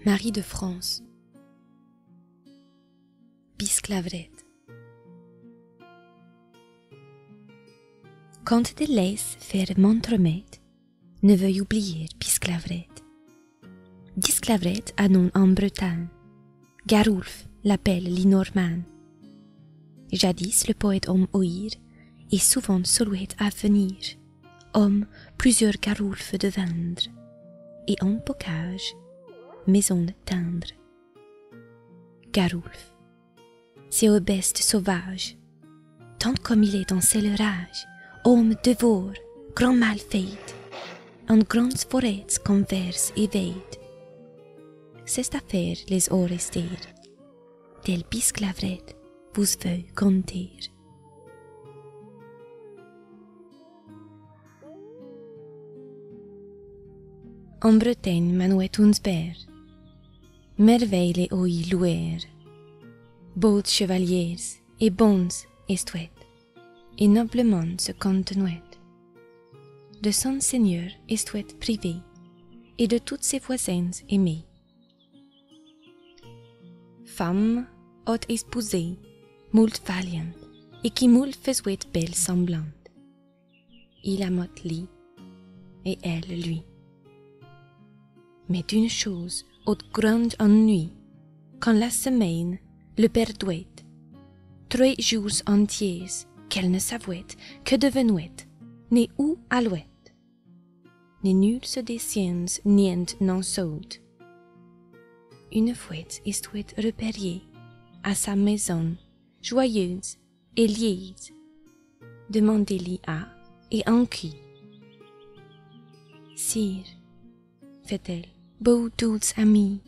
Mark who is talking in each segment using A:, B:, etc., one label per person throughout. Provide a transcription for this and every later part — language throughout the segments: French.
A: Marie de France. Bisclavret. Quand de laisse faire m'entremet, ne veuille oublier Bisclavret. Bisclavret a nom en Bretagne. Garulf l'appelle l'Inorman. Jadis le poète homme oïr, et souvent souhait à venir, homme plusieurs Garulfes de vendre, et en bocage, maison tendre. Garulf, c'est au best sauvage, tant comme il est en rage, homme dévore, grand mal fait, en grandes forêts converse et veille. C'est affaire les orester, tel Bisclavret vous veut compter. En Bretagne manouet uns ber, merveille oi louer, beaux chevaliers et bons estuet, et noblement se contenouet. De son seigneur estuet privé, et de toutes ses voisins aimés. Femme haute espousée, moult valiante, et qui moult faisoit belle semblante. Il amote lit, et elle lui. Mais d'une chose, haute grand ennui, quand la semaine le perdouait, 3 jours entiers qu'elle ne savouait que devenouait, ni où allouait. Ni nul se des siens nient n'en saute. Une fois estuait repériée à sa maison, joyeuse et liée, demandez-lui à et en qui. Sire, fait-elle, beaux doux amis,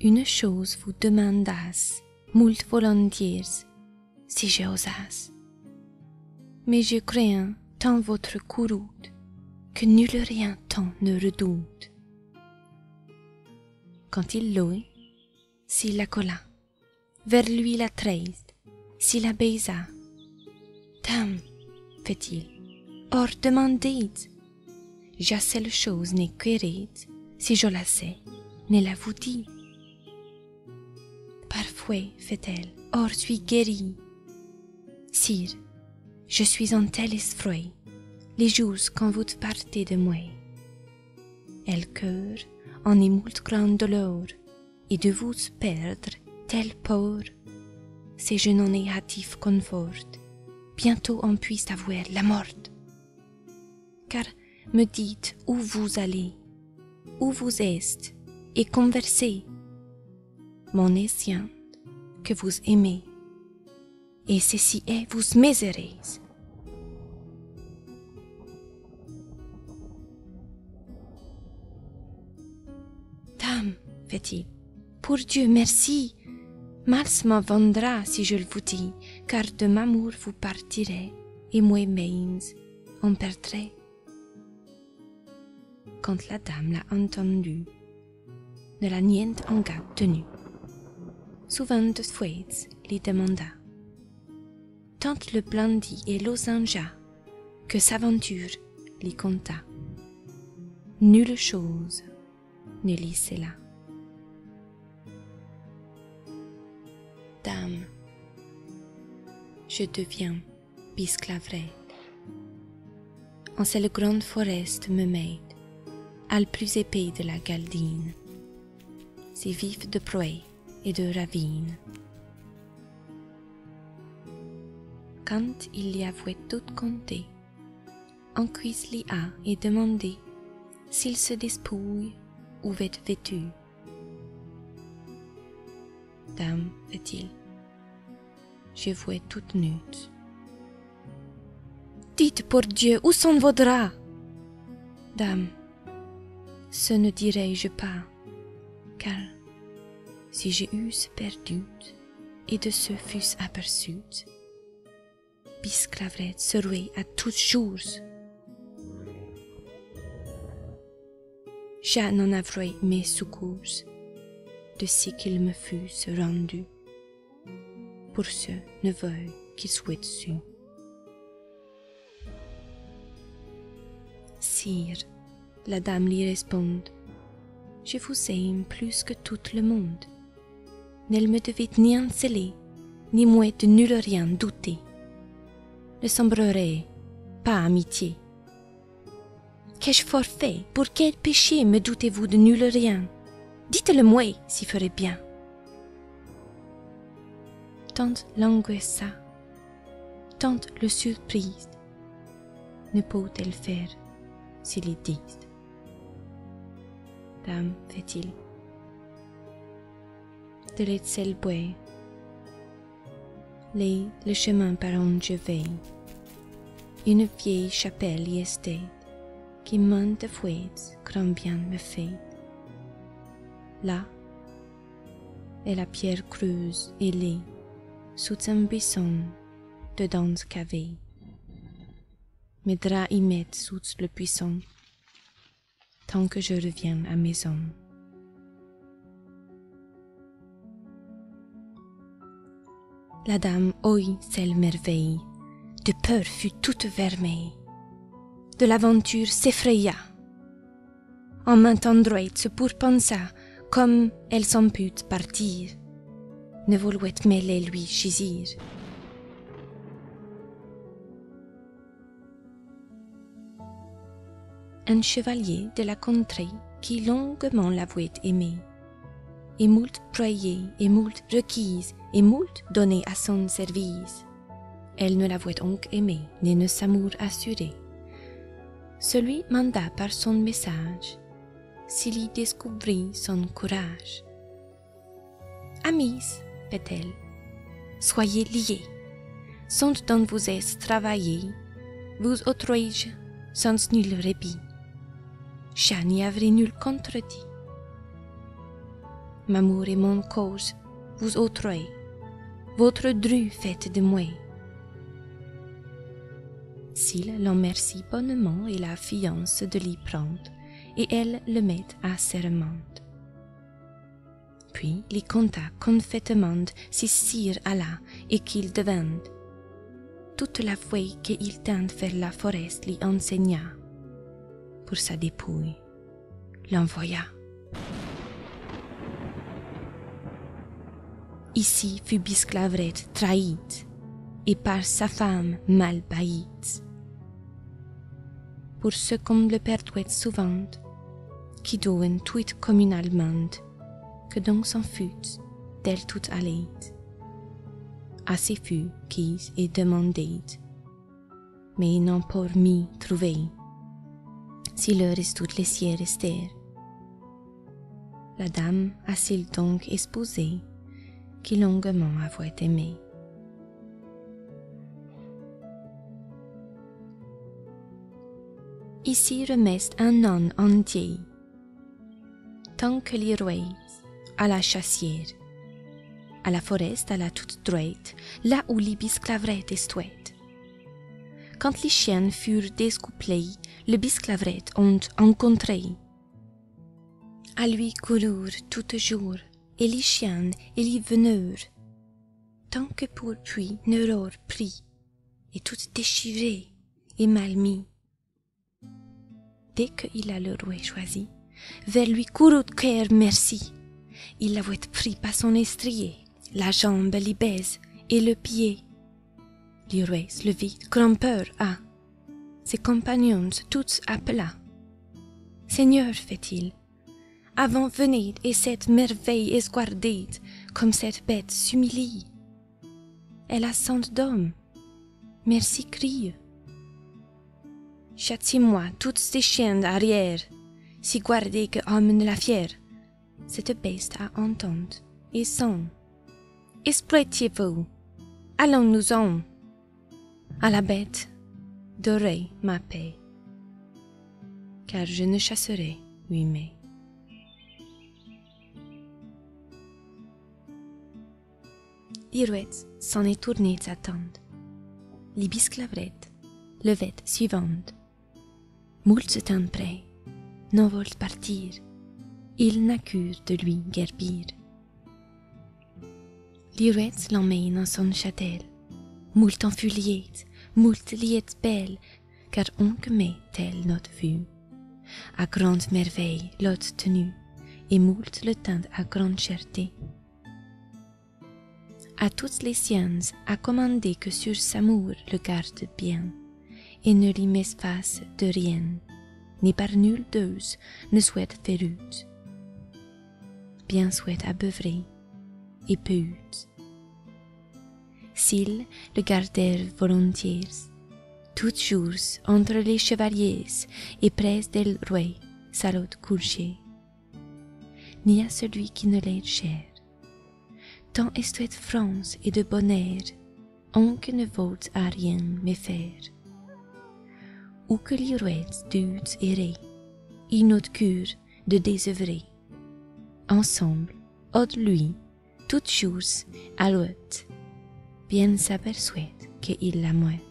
A: une chose vous demandasse, moult volontiers, si j'osasse. Mais je crains tant votre courroute, que nul rien tant ne redoute. Quand il louait, s'il la colla, vers lui la triste, s'il la baisa. Dame, fait-il, or demandez, ja seule chose n'est quérite, si je la sais, ne la vous dis. Parfois, fait-elle, or suis guérie. Sire, je suis en tel effroi, les jours quand vous partez de moi. Elle cœur en émoult grande douleur, et de vous perdre tel peur, si je n'en ai hâtif confort, bientôt on puisse avoir la mort. Car me dites où vous allez, où vous êtes, et conversez. Mon escient que vous aimez, et ceci est vous méserez. Dame, fait-il, pour Dieu merci, mal m'en vendra si je le vous dis, car de m'amour vous partirez, et moi-même en perdrai. Quand la dame l'a entendu, ne la nient en garde tenue. Souvent de fois lui demanda, tant le blondit et losangea, que s'aventure lui conta. Nulle chose ne lui là. Dame, je deviens Bisclavret. En cette grande forêt me m'aide, al plus épais de la Galdine, si vif de proie et de ravine. Quand il y avait tout compté, on cuise l'y a et demandé s'il se despouille ou vêt vêtu. Dame, fait-il, je vois toute nude. Dites pour Dieu où sont vos draps? Dame, ce ne dirai-je pas, car si j'ai eusse perdu et de ce fusse aperçu, Bisclavret serait à tous jours. Je n'en avouerai mes secours de ce qu'il me fusse rendu, pour ce ne veuille qu'il soit su. Sire, la dame lui répond, Je vous aime plus que tout le monde. Ne me devez ni enceler, ni moi de nul rien douter. Ne semblerait pas amitié. Qu'ai-je forfait? Pour quel péché me doutez-vous de nul rien? Dites-le-moi, si ferait bien. Tant l'angoissa, tant le surprise, ne peut-elle faire s'il est dit. Dame, fait-il, de l'Etzel bois, le chemin par où je vais, une vieille chapelle y estait, qui maintes fois grand bien me fait. Là, est la pierre creuse et laid, sous un buisson de danse cavée. Mes draps y mettent sous le buisson, tant que je reviens à maison. La dame ouït cette merveille, de peur fut toute vermeille. De l'aventure s'effraya. En maint endroite se pourpensa, comme elle s'en put partir, ne voulut mêler lui gisir. Un chevalier de la contrée qui longuement l'avouait aimé, et moult prié, et moult requise, et moult donné à son service. Elle ne l'avouait donc aimé, ni ne s'amour assuré. Celui manda par son message, s'il y découvrit son courage. Amis, fait-elle, soyez liés, sont dont vous êtes travaillés, vous autrui sans nul répit. Chat n'y avait nul contredit. M'amour et mon cause, vous autrui, votre dru faites de moi. S'il l'en merci bonnement et la fiance de l'y prendre, et elle le met à sermente. Puis l'y conta confaitement si sire alla et qu'il devint. Toute la fois qu'il tint faire la forest l'y enseigna. Pour sa dépouille, l'envoya. Ici fut Bisclavret trahite, et par sa femme mal baillite. Pour ce qu'on le perdoit souvent, qui doen tout communalement, que donc s'en fut d'elle toute allait. Assez fut quise et demandée, mais n'en pour m'y trouver, si l'heure est toutes les siens restèrent. La dame a-t-il donc espousé, qui longuement avait aimé. Ici remeste un an entier, tant que les rois à la chassière, à la forest à la toute droite, là où les bisclavret estoient. Quand les chiens furent découplés, le bisclavret ont rencontré. À lui coururent tout jour, et les chiens et les veneurs, tant que pour puis n'auront pris, et tout déchiré et mal mis. Dès qu'il a le roi choisi, vers lui courut cœur merci. Il l'avait pris par son estrier, la jambe l'y baise et le pied. Le roi se le vit, grand peur a. Ses compagnons tous appela. Seigneur, fait-il, avant venez et cette merveille esguardée, comme cette bête s'humilie. Elle a sang d'homme, merci crie. Châtie-moi toutes ces chiens d'arrière, si guardez que homme ne la fière. Cette bête a entente et son. Exploitiez-vous, allons-nous-en. À la bête, dorez ma paix, car je ne chasserai, oui mais. L'Irouette s'en est tournée à tente. Les bisclavret, levette suivante. Moult se tint près, n'en veulent partir. Il n'a cure de lui guerbir. L'Irouette l'emmène en son châtel. Moult enfuliette, moult liette belle, car on que met telle notre vue. À grande merveille l'hôte tenue, et moult le tint à grande cherté. À toutes les siennes a commandé que sur Samour le garde bien, et ne lui m'efface de rien, ni par nul d'eux ne souhaite ferute. Bien souhaite à beuvrer, et peut. S'ils le gardèrent volontiers, toutes jours entre les chevaliers et près des rois, salot couché. Ni à celui qui ne l'aide cher. Tant est France et de bonheur, on que ne vaut à rien me faire. Ou que l'irouette dudes errer, et notre cure de désœuvrer. Ensemble, od lui, toutes choses à l'autre, bien s'aperçoit qu'il la mouette.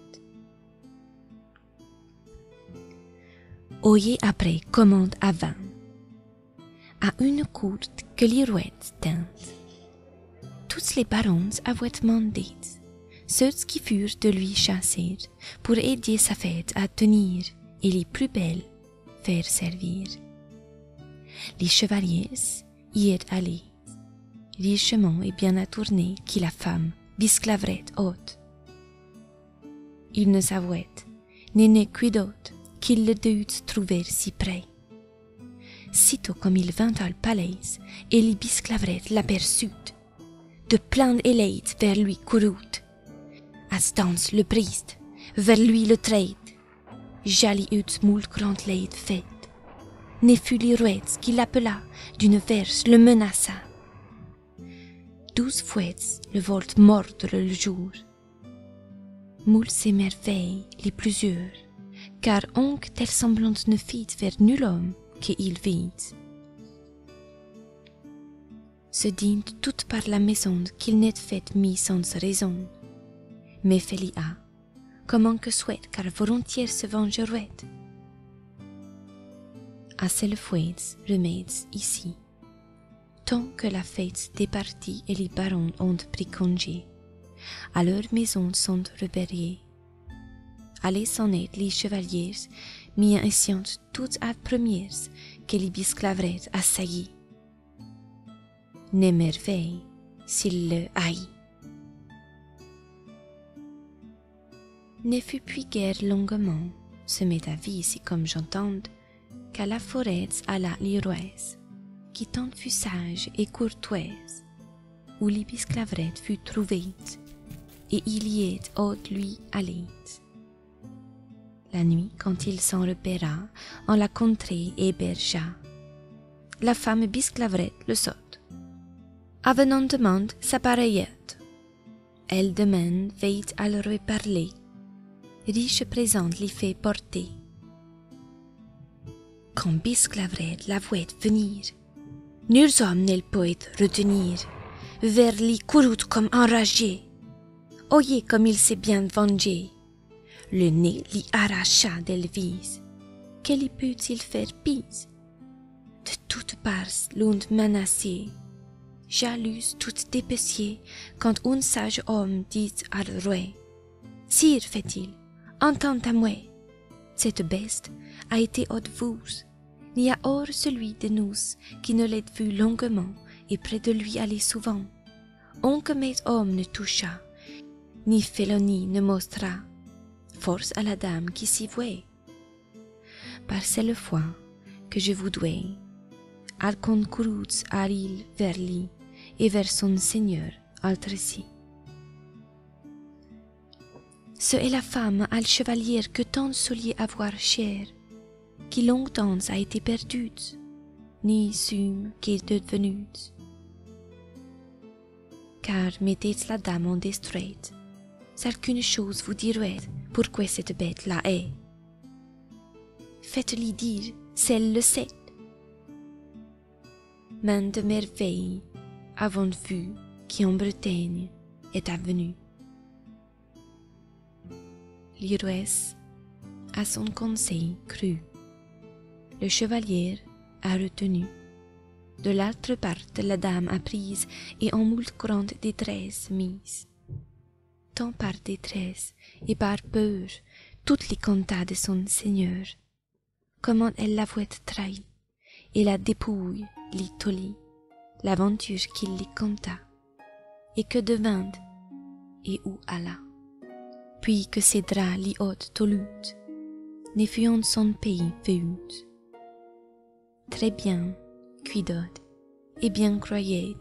A: Oyez après commande à 20, à une courte que l'irouette tente. Toutes les barons avaient mandé, ceux qui furent de lui chassés, pour aider sa fête à tenir et les plus belles faire servir. Les chevaliers y étaient allés, richement et bien attournés qui la femme bisclavrait haute. Ils ne savaient, ni ne d'autre qu'ils le dussent trouver si près. Sitôt comme il vint au palais, et les bisclavret l'aperçut, de plein élate vers lui courut. Astance le priest, vers lui le traite, jali eut moult grande laide faite. Ne fut l'irouette qui l'appela, d'une verse le menaça. 12 fois le volte mordre le jour. Moult s'émerveillent les plusieurs, car onque telle semblante ne fit vers nul homme qu'il vit. Se dînt toutes par la maison qu'il n'est fait mis sans raison. Mais Félia, comment que souhaite car volontiers se vengerait. Assez le fouet remèdes ici, tant que la fête départit et les barons ont pris congé, à leur maison sont rebelliés. Allez s'en être les chevaliers, mis en science toutes à premières que les bisclavret assaillis. N'émerveille s'il le haït. Ne fut puis guère longuement, se met à vie si comme j'entende, qu'à la forêt alla l'iroise, qui tant fut sage et courtoise, où les bisclavret fut trouvée, et il y est haute lui allait. La nuit, quand il s'en repéra, en la contrée hébergea. La femme bisclavret le saute. Avenant demande sa pareillette. Elle demande veille à le reparler. Riche présente l'y fait porter. Quand bisclavret la voit venir, nuls hommes ne le peut retenir. Vers lui courut comme enragé. Oyez comme il s'est bien vengé. Le nez l'y arracha d'Elvise. Quel y peut-il faire pis? De toutes parts l'ont menacé. Jalouse tout dépeciée, quand un sage homme dit à le roi: Sire, fait-il, entends à moi, cette bête a été haute vous, n'y a hors celui de nous qui ne l'ait vu longuement et près de lui aller souvent. Onque mes homme ne toucha, ni félonie ne mostra, force à la dame qui s'y voit. Par cette foi que je vous dois, al concourut à l'île vers lui et vers son seigneur Altrecy. Ce est la femme al chevalier que tant soliez avoir cher, qui longtemps a été perdue, ni sûme qu'est devenue. Car mettez la dame en déstraite, seule qu'une chose vous dirait pourquoi cette bête là est. Faites-lui dire, celle le sait. Main de merveille avons vu qui en Bretagne est avenue. L'iroise à son conseil crut. Le chevalier a retenu. De l'autre part la dame a prise et en moult grande détresse mise. Tant par détresse et par peur, toutes les conta de son seigneur, comment elle l'avouait trahi, et la dépouille li tollit l'aventure qu'il lui conta, et que devint, et où alla, puis que ses draps li haute tolut, ne fuyant son pays veut. Très bien, cuidod, et bien croyez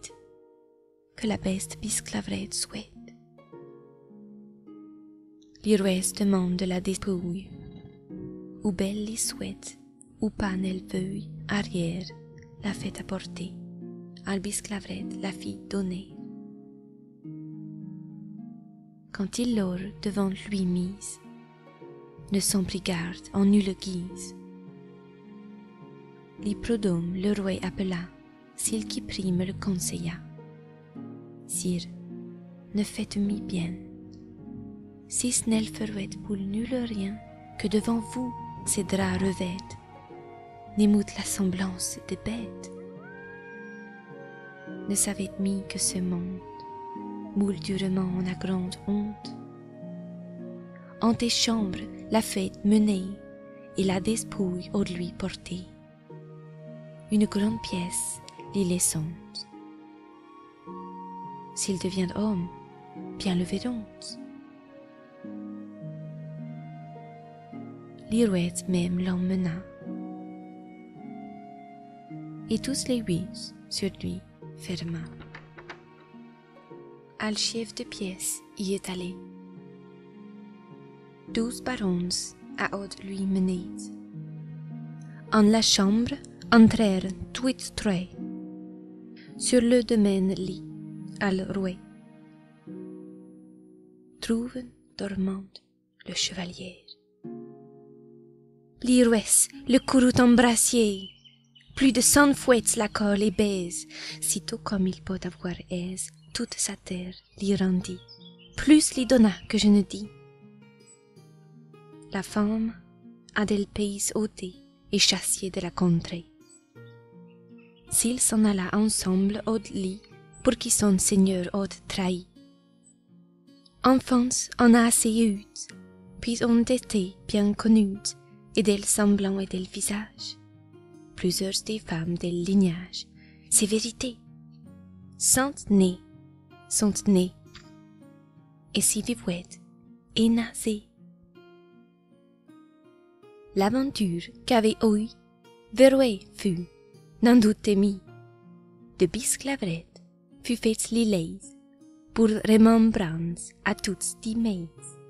A: que la beste bisclavret souhaite. L'Iroès demande la dépouille, ou belle li souhaite, ou pas n'elle veuille, arrière, la fait apporter, al bisclavret la fit donner. Quand il l'aura devant lui mise, ne s'en prit garde en nulle guise. L'Hippodrome le roi appela, s'il qui prit me le conseilla. Sire, ne faites-mi bien, si ce n'est ferait pour nul rien que devant vous ces draps revêtent, n'émoute la semblance des bêtes. Ne savez-mi que ce monde moule durement en a grande honte? En tes chambres la fête menée et la despouille hors lui portée, une grande pièce l'y laissante. S'il devient homme, bien le verrons. L'Irouette même l'emmena, et tous les huit sur lui ferma. Al chef de pièce y est allé. 12 barons à haute lui menés. En la chambre entrèrent huit traits. Sur le domaine lit, al roi. Trouve dormant le chevalier. L'Irouès le courut embrassier. Plus de 100 fouettes la colle et baise. Sitôt comme il peut avoir aise, toute sa terre l'y rendit. Plus l'y donna que je ne dis. La femme a del pays ôté et chassier de la contrée. S'ils s'en alla ensemble au lit, pour qui son seigneur ôte trahi. Enfants en a assez eu, puis ont été bien connus, et del semblant et del visage. Plusieurs des femmes del lignage, c'est vérité, sont nées, et si vivouettes et nasées. L'aventure qu'avait eu, verrouée fut, n'en doutez mi, de bisclavret fut faite l'îlaise, pour remembrance à toutes des maises.